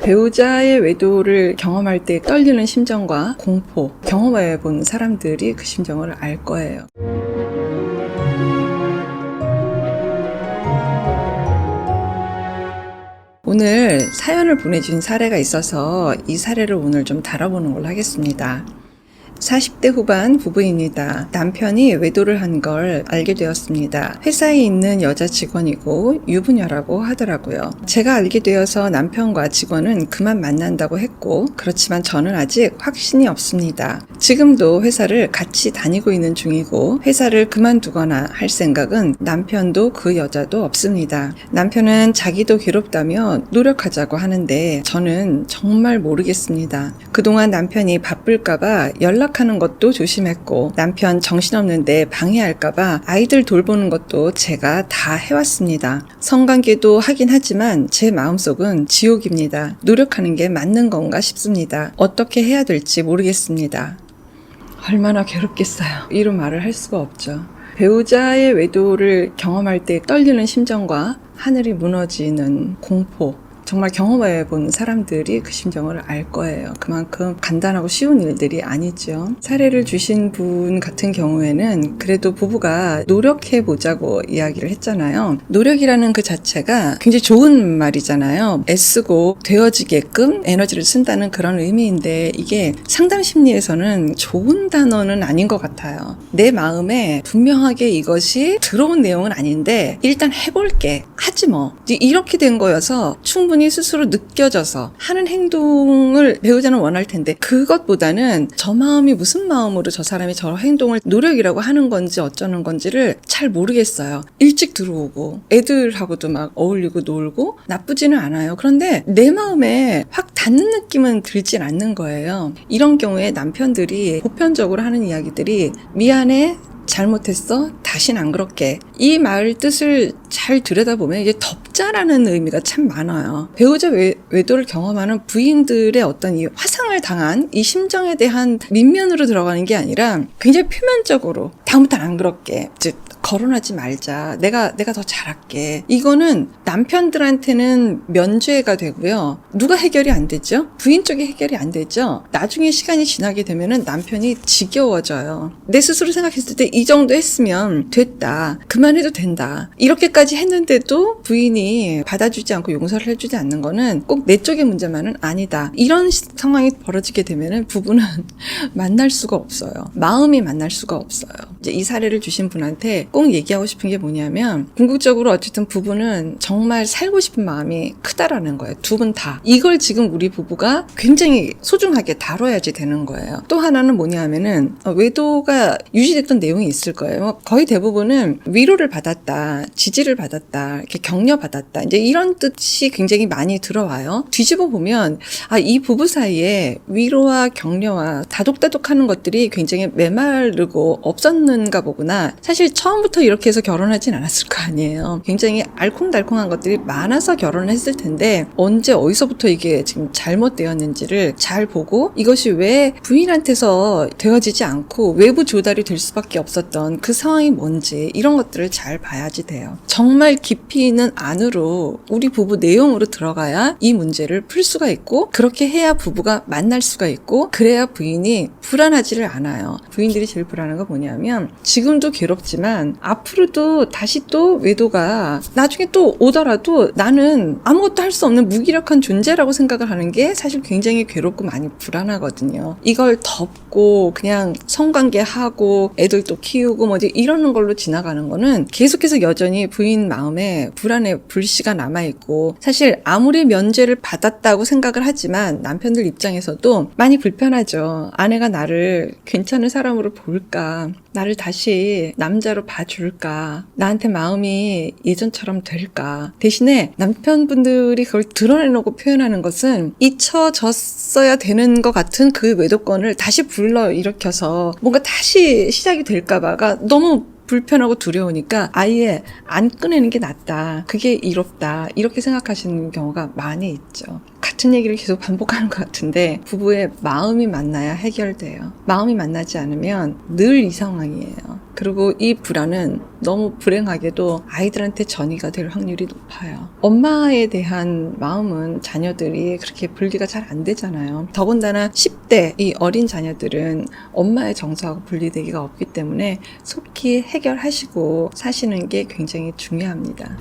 배우자의 외도를 경험할 때 떨리는 심정과 공포, 경험해 본 사람들이 그 심정을 알 거예요. 오늘 사연을 보내준 사례가 있어서 이 사례를 오늘 좀 다뤄보는 걸로 하겠습니다. 40대 후반 부부입니다. 남편이 외도를 한 걸 알게 되었습니다. 회사에 있는 여자 직원이고 유부녀라고 하더라고요. 제가 알게 되어서 남편과 직원은 그만 만난다고 했고, 그렇지만 저는 아직 확신이 없습니다. 지금도 회사를 같이 다니고 있는 중이고, 회사를 그만두거나 할 생각은 남편도 그 여자도 없습니다. 남편은 자기도 괴롭다며 노력하자고 하는데 저는 정말 모르겠습니다. 그동안 남편이 바쁠까봐 연락하는 것도 조심했고, 남편 정신없는데 방해할까봐 아이들 돌보는 것도 제가 다 해왔습니다. 성관계도 하긴 하지만 제 마음속은 지옥입니다. 노력하는 게 맞는 건가 싶습니다. 어떻게 해야 될지 모르겠습니다. 얼마나 괴롭겠어요. 이런 말을 할 수가 없죠. 배우자의 외도를 경험할 때 떨리는 심정과 하늘이 무너지는 공포, 정말 경험해 본 사람들이 그 심정을 알 거예요. 그만큼 간단하고 쉬운 일들이 아니죠. 사례를 주신 분 같은 경우에는 그래도 부부가 노력해 보자고 이야기를 했잖아요. 노력이라는 그 자체가 굉장히 좋은 말이잖아요. 애쓰고 되어지게끔 에너지를 쓴다는 그런 의미인데, 이게 상담 심리에서는 좋은 단어는 아닌 것 같아요. 내 마음에 분명하게 이것이 들어온 내용은 아닌데 일단 해볼게, 하지 뭐, 이렇게 된 거여서 충분히 스스로 느껴져서 하는 행동을 배우자는 원할 텐데, 그것보다는 저 마음이 무슨 마음으로 저 사람이 저 행동을 노력이라고 하는 건지 어쩌는 건지를 잘 모르겠어요. 일찍 들어오고 애들하고도 막 어울리고 놀고 나쁘지는 않아요. 그런데 내 마음에 확 닿는 느낌은 들진 않는 거예요. 이런 경우에 남편들이 보편적으로 하는 이야기들이 미안해, 잘못했어, 다신 안 그럴게, 이 말 뜻을 잘 들여다보면 이게 덮자라는 의미가 참 많아요. 배우자 외도를 경험하는 부인들의 어떤 이 화상을 당한 이 심정에 대한 민면으로 들어가는 게 아니라 굉장히 표면적으로 다음부터는 안 그럴게, 즉 거론하지 말자, 내가 더 잘할게, 이거는 남편들한테는 면죄가 되고요. 누가 해결이 안 되죠? 부인 쪽이 해결이 안 되죠. 나중에 시간이 지나게 되면은 남편이 지겨워져요. 내 스스로 생각했을 때 이 정도 했으면 됐다, 그만해도 된다, 이렇게까지 했는데도 부인이 받아주지 않고 용서를 해주지 않는 거는 꼭 내 쪽의 문제만은 아니다. 이런 상황이 벌어지게 되면은 부부는 만날 수가 없어요. 마음이 만날 수가 없어요. 이제 이 사례를 주신 분한테 꼭 얘기하고 싶은 게 뭐냐면, 궁극적으로 어쨌든 부부는 정말 살고 싶은 마음이 크다라는 거예요. 두 분 다. 이걸 지금 우리 부부가 굉장히 소중하게 다뤄야지 되는 거예요. 또 하나는 뭐냐면은 외도가 유지됐던 내용이 있을 거예요. 거의 대부분은 위로를 받았다, 지지를 받았다, 이렇게 격려받았다, 이제 이런 뜻이 굉장히 많이 들어와요. 뒤집어 보면 이 부부 사이에 위로와 격려와 다독다독하는 것들이 굉장히 메마르고 없었는가 보구나. 사실 처음부터 이렇게 해서 결혼하진 않았을 거 아니에요. 굉장히 알콩달콩한 것들이 많아서 결혼을 했을 텐데, 언제 어디서부터 이게 지금 잘못되었는지를 잘 보고, 이것이 왜 부인한테서 되어지지 않고 외부 조달이 될 수밖에 없었던 그 상황이 뭔지, 이런 것들을 잘 봐야지 돼요. 정말 깊이 있는 안으로 우리 부부 내용으로 들어가야 이 문제를 풀 수가 있고, 그렇게 해야 부부가 만날 수가 있고, 그래야 부인이 불안하지를 않아요. 부인들이 제일 불안한 거 뭐냐면, 지금도 괴롭지만 앞으로도 다시 또 외도가 나중에 또 오더라도 나는 아무것도 할 수 없는 무기력한 존재라고 생각을 하는 게 사실 굉장히 괴롭고 많이 불안하거든요. 이걸 덮고 그냥 성관계하고 애들 또 키우고 뭐 이러는 걸로 지나가는 거는 계속해서 여전히 부인 마음에 불안의 불씨가 남아있고, 사실 아무리 면죄를 받았다고 생각을 하지만 남편들 입장에서도 많이 불편하죠. 아내가 나를 괜찮은 사람으로 볼까, 나를 다시 남자로 봐줄까, 나한테 마음이 예전처럼 될까. 대신에 남편분들이 그걸 드러내놓고 표현하는 것은 잊혀졌어야 되는 것 같은 그 외도권을 다시 불러일으켜서 뭔가 다시 시작이 될까봐가 너무 불편하고 두려우니까 아예 안 꺼내는 게 낫다, 그게 이롭다, 이렇게 생각하시는 경우가 많이 있죠. 같은 얘기를 계속 반복하는 것 같은데, 부부의 마음이 만나야 해결돼요. 마음이 만나지 않으면 늘 이 상황이에요. 그리고 이 불안은 너무 불행하게도 아이들한테 전이가 될 확률이 높아요. 엄마에 대한 마음은 자녀들이 그렇게 분리가 잘 안 되잖아요. 더군다나 10대 이 어린 자녀들은 엄마의 정서하고 분리되기가 없기 때문에 속히 해결하시고 사시는 게 굉장히 중요합니다.